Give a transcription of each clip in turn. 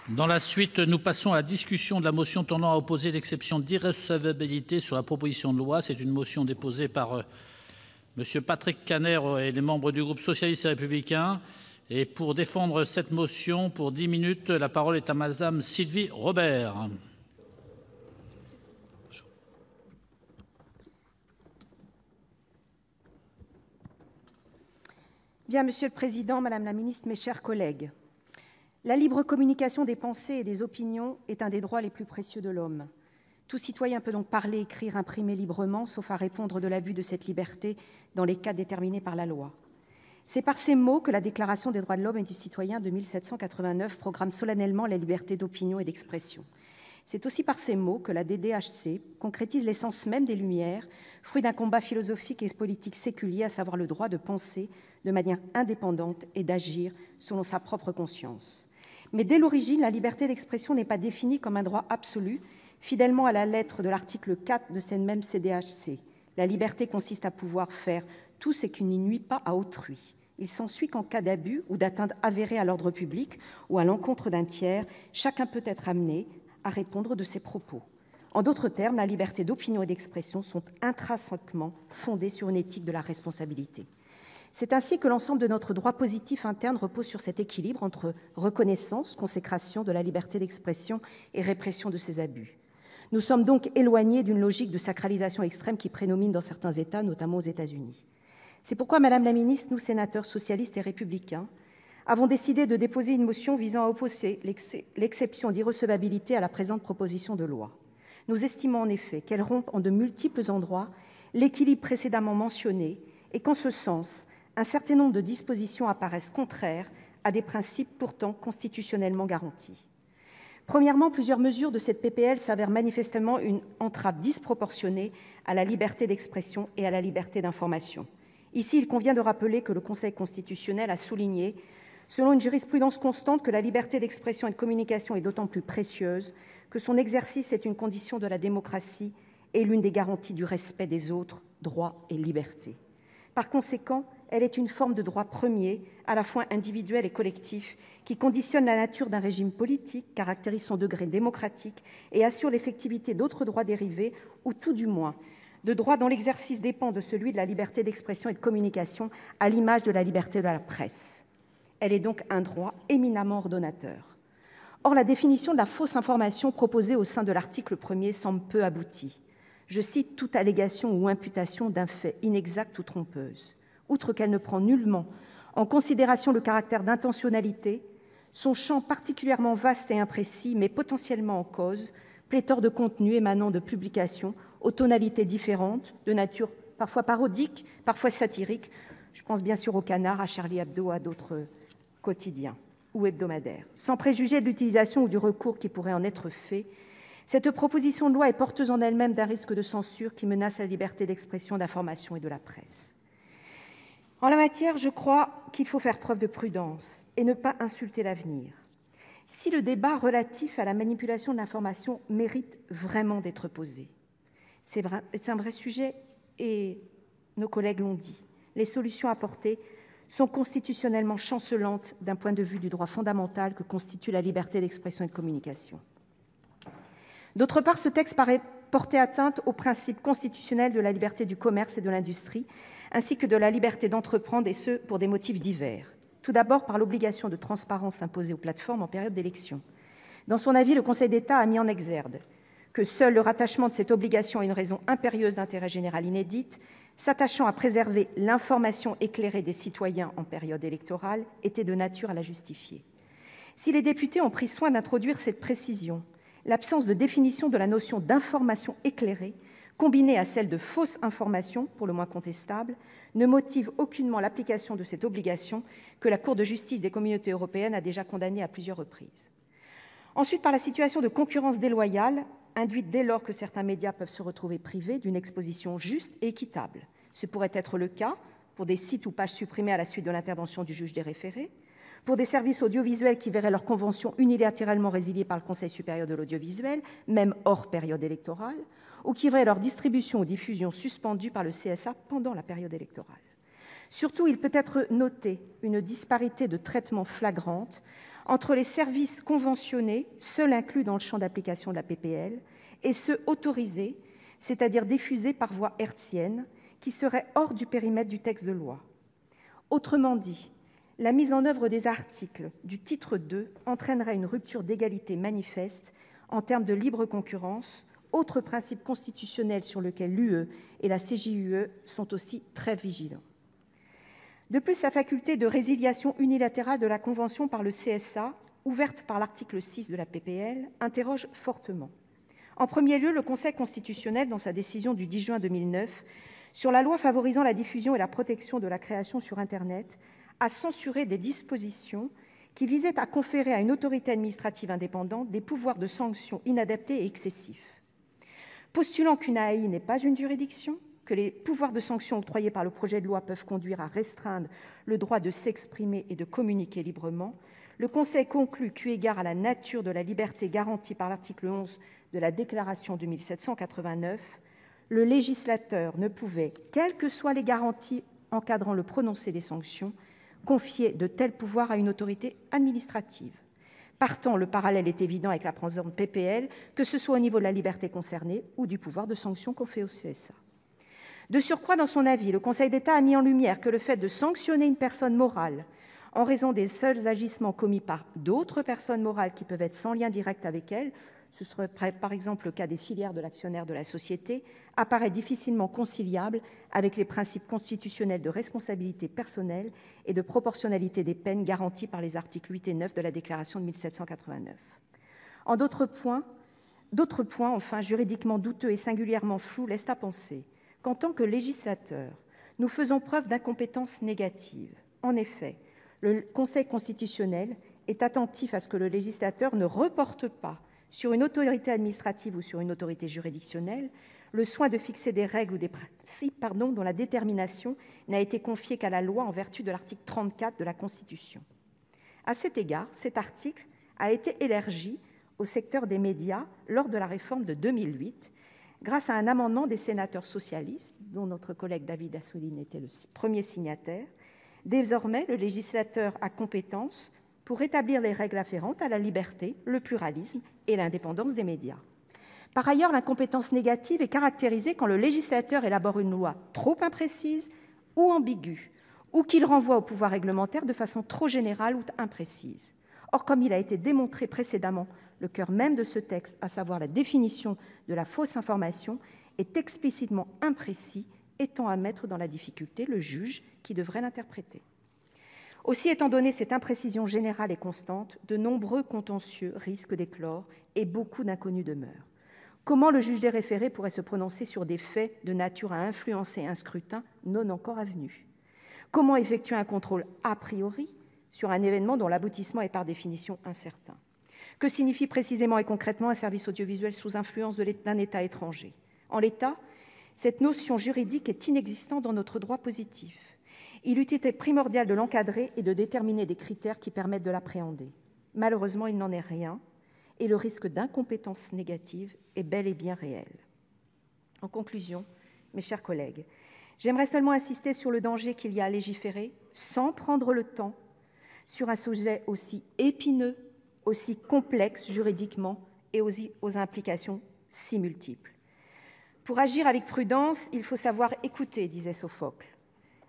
Dans la suite, nous passons à la discussion de la motion tendant à opposer l'exception d'irrecevabilité sur la proposition de loi. C'est une motion déposée par M. Patrick Kanner et les membres du groupe socialiste et républicain. Et pour défendre cette motion, pour 10 minutes, la parole est à Mme Sylvie Robert. Bien, Monsieur le Président, Madame la Ministre, mes chers collègues, la libre communication des pensées et des opinions est un des droits les plus précieux de l'homme. Tout citoyen peut donc parler, écrire, imprimer librement, sauf à répondre de l'abus de cette liberté dans les cas déterminés par la loi. C'est par ces mots que la Déclaration des droits de l'homme et du citoyen de 1789 programme solennellement la liberté d'opinion et d'expression. C'est aussi par ces mots que la DDHC concrétise l'essence même des Lumières, fruit d'un combat philosophique et politique séculier, à savoir le droit de penser de manière indépendante et d'agir selon sa propre conscience. Mais dès l'origine, la liberté d'expression n'est pas définie comme un droit absolu, fidèlement à la lettre de l'article 4 de cette même CDHC. La liberté consiste à pouvoir faire tout ce qui n'y nuit pas à autrui. Il s'ensuit qu'en cas d'abus ou d'atteinte avérée à l'ordre public ou à l'encontre d'un tiers, chacun peut être amené à répondre de ses propos. En d'autres termes, la liberté d'opinion et d'expression sont intrinsèquement fondées sur une éthique de la responsabilité. C'est ainsi que l'ensemble de notre droit positif interne repose sur cet équilibre entre reconnaissance, consécration de la liberté d'expression et répression de ses abus. Nous sommes donc éloignés d'une logique de sacralisation extrême qui prédomine dans certains États, notamment aux États-Unis. C'est pourquoi, Madame la Ministre, nous, sénateurs socialistes et républicains, avons décidé de déposer une motion visant à opposer l'exception d'irrecevabilité à la présente proposition de loi. Nous estimons en effet qu'elle rompt en de multiples endroits l'équilibre précédemment mentionné et qu'en ce sens, un certain nombre de dispositions apparaissent contraires à des principes pourtant constitutionnellement garantis. Premièrement, plusieurs mesures de cette PPL s'avèrent manifestement une entrave disproportionnée à la liberté d'expression et à la liberté d'information. Ici, il convient de rappeler que le Conseil constitutionnel a souligné, selon une jurisprudence constante, que la liberté d'expression et de communication est d'autant plus précieuse que son exercice est une condition de la démocratie et l'une des garanties du respect des autres droits et libertés. Par conséquent, elle est une forme de droit premier, à la fois individuel et collectif, qui conditionne la nature d'un régime politique, caractérise son degré démocratique et assure l'effectivité d'autres droits dérivés, ou tout du moins de droits dont l'exercice dépend de celui de la liberté d'expression et de communication, à l'image de la liberté de la presse. Elle est donc un droit éminemment ordonnateur. Or, la définition de la fausse information proposée au sein de l'article 1er semble peu aboutie. Je cite « toute allégation ou imputation d'un fait inexact ou trompeuse ». Outre qu'elle ne prend nullement en considération le caractère d'intentionnalité, son champ particulièrement vaste et imprécis met potentiellement en cause pléthore de contenus émanant de publications aux tonalités différentes, de nature parfois parodique, parfois satirique. Je pense bien sûr au Canard, à Charlie Hebdo, à d'autres quotidiens ou hebdomadaires. Sans préjuger de l'utilisation ou du recours qui pourrait en être fait, cette proposition de loi est porteuse en elle-même d'un risque de censure qui menace la liberté d'expression, d'information et de la presse. En la matière, je crois qu'il faut faire preuve de prudence et ne pas insulter l'avenir. Si le débat relatif à la manipulation de l'information mérite vraiment d'être posé, c'est un vrai sujet et nos collègues l'ont dit, les solutions apportées sont constitutionnellement chancelantes d'un point de vue du droit fondamental que constitue la liberté d'expression et de communication. D'autre part, ce texte paraît porter atteinte au principe constitutionnel de la liberté du commerce et de l'industrie, ainsi que de la liberté d'entreprendre, et ce, pour des motifs divers. Tout d'abord, par l'obligation de transparence imposée aux plateformes en période d'élection. Dans son avis, le Conseil d'État a mis en exergue que seul le rattachement de cette obligation à une raison impérieuse d'intérêt général inédite, s'attachant à préserver l'information éclairée des citoyens en période électorale, était de nature à la justifier. Si les députés ont pris soin d'introduire cette précision, l'absence de définition de la notion d'information éclairée, combinée à celle de fausse information, pour le moins contestable, ne motive aucunement l'application de cette obligation que la Cour de justice des Communautés européennes a déjà condamnée à plusieurs reprises. Ensuite, par la situation de concurrence déloyale, induite dès lors que certains médias peuvent se retrouver privés d'une exposition juste et équitable. Ce pourrait être le cas pour des sites ou pages supprimés à la suite de l'intervention du juge des référés, pour des services audiovisuels qui verraient leur convention unilatéralement résiliée par le Conseil supérieur de l'audiovisuel, même hors période électorale, ou qui verraient leur distribution ou diffusion suspendue par le CSA pendant la période électorale. Surtout, il peut être noté une disparité de traitement flagrante entre les services conventionnés, seuls inclus dans le champ d'application de la PPL, et ceux autorisés, c'est-à-dire diffusés par voie hertzienne, qui seraient hors du périmètre du texte de loi. Autrement dit, la mise en œuvre des articles du titre II entraînerait une rupture d'égalité manifeste en termes de libre concurrence, autre principe constitutionnel sur lequel l'UE et la CJUE sont aussi très vigilants. De plus, la faculté de résiliation unilatérale de la Convention par le CSA, ouverte par l'article 6 de la PPL, interroge fortement. En premier lieu, le Conseil constitutionnel, dans sa décision du 10 juin 2009, sur la loi favorisant la diffusion et la protection de la création sur Internet, a censuré des dispositions qui visaient à conférer à une autorité administrative indépendante des pouvoirs de sanction inadaptés et excessifs. Postulant qu'une AI n'est pas une juridiction, que les pouvoirs de sanction octroyés par le projet de loi peuvent conduire à restreindre le droit de s'exprimer et de communiquer librement, le Conseil conclut qu'eu égard à la nature de la liberté garantie par l'article 11 de la Déclaration de 1789, le législateur ne pouvait, quelles que soient les garanties encadrant le prononcé des sanctions, confier de tels pouvoirs à une autorité administrative. Partant, le parallèle est évident avec la présente PPL, que ce soit au niveau de la liberté concernée ou du pouvoir de sanction conféré au CSA. De surcroît, dans son avis, le Conseil d'État a mis en lumière que le fait de sanctionner une personne morale en raison des seuls agissements commis par d'autres personnes morales qui peuvent être sans lien direct avec elle, ce serait par exemple le cas des filières de l'actionnaire de la société, apparaît difficilement conciliable avec les principes constitutionnels de responsabilité personnelle et de proportionnalité des peines garantis par les articles 8 et 9 de la Déclaration de 1789. En d'autres points, enfin, juridiquement douteux et singulièrement flous, laissent à penser qu'en tant que législateur, nous faisons preuve d'incompétence négative. En effet, le Conseil constitutionnel est attentif à ce que le législateur ne reporte pas sur une autorité administrative ou sur une autorité juridictionnelle le soin de fixer des règles ou des principes dont la détermination n'a été confiée qu'à la loi en vertu de l'article 34 de la Constitution. À cet égard, cet article a été élargi au secteur des médias lors de la réforme de 2008, grâce à un amendement des sénateurs socialistes, dont notre collègue David Assouline était le premier signataire. Désormais, le législateur a compétence pour établir les règles afférentes à la liberté, le pluralisme et l'indépendance des médias. Par ailleurs, l'incompétence négative est caractérisée quand le législateur élabore une loi trop imprécise ou ambiguë, ou qu'il renvoie au pouvoir réglementaire de façon trop générale ou imprécise. Or, comme il a été démontré précédemment, le cœur même de ce texte, à savoir la définition de la fausse information, est explicitement imprécis, étant à mettre dans la difficulté le juge qui devrait l'interpréter. Aussi, étant donné cette imprécision générale et constante, de nombreux contentieux risquent d'éclore et beaucoup d'inconnus demeurent. Comment le juge des référés pourrait se prononcer sur des faits de nature à influencer un scrutin non encore avenu? Comment effectuer un contrôle a priori sur un événement dont l'aboutissement est par définition incertain? Que signifie précisément et concrètement un service audiovisuel sous influence d'un État étranger? En l'état, cette notion juridique est inexistante dans notre droit positif. Il eût été primordial de l'encadrer et de déterminer des critères qui permettent de l'appréhender. Malheureusement, il n'en est rien, et le risque d'incompétence négative est bel et bien réel. En conclusion, mes chers collègues, j'aimerais seulement insister sur le danger qu'il y a à légiférer sans prendre le temps sur un sujet aussi épineux, aussi complexe juridiquement et aux implications si multiples. Pour agir avec prudence, il faut savoir écouter, disait Sophocle.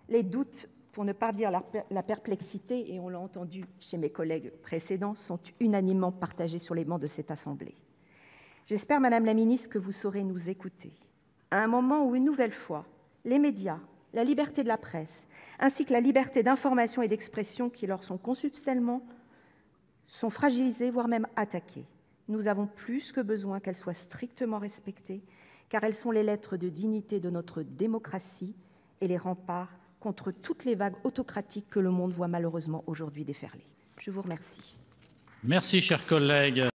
Les doutes, pour ne pas dire la perplexité, et on l'a entendu chez mes collègues précédents, sont unanimement partagés sur les bancs de cette Assemblée. J'espère, Madame la Ministre, que vous saurez nous écouter, à un moment où, une nouvelle fois, les médias, la liberté de la presse, ainsi que la liberté d'information et d'expression qui leur sont consubstantiellement, sont fragilisées, voire même attaquées. Nous avons plus que besoin qu'elles soient strictement respectées, car elles sont les lettres de dignité de notre démocratie et les remparts contre toutes les vagues autocratiques que le monde voit malheureusement aujourd'hui déferler. Je vous remercie. Merci, chers collègues.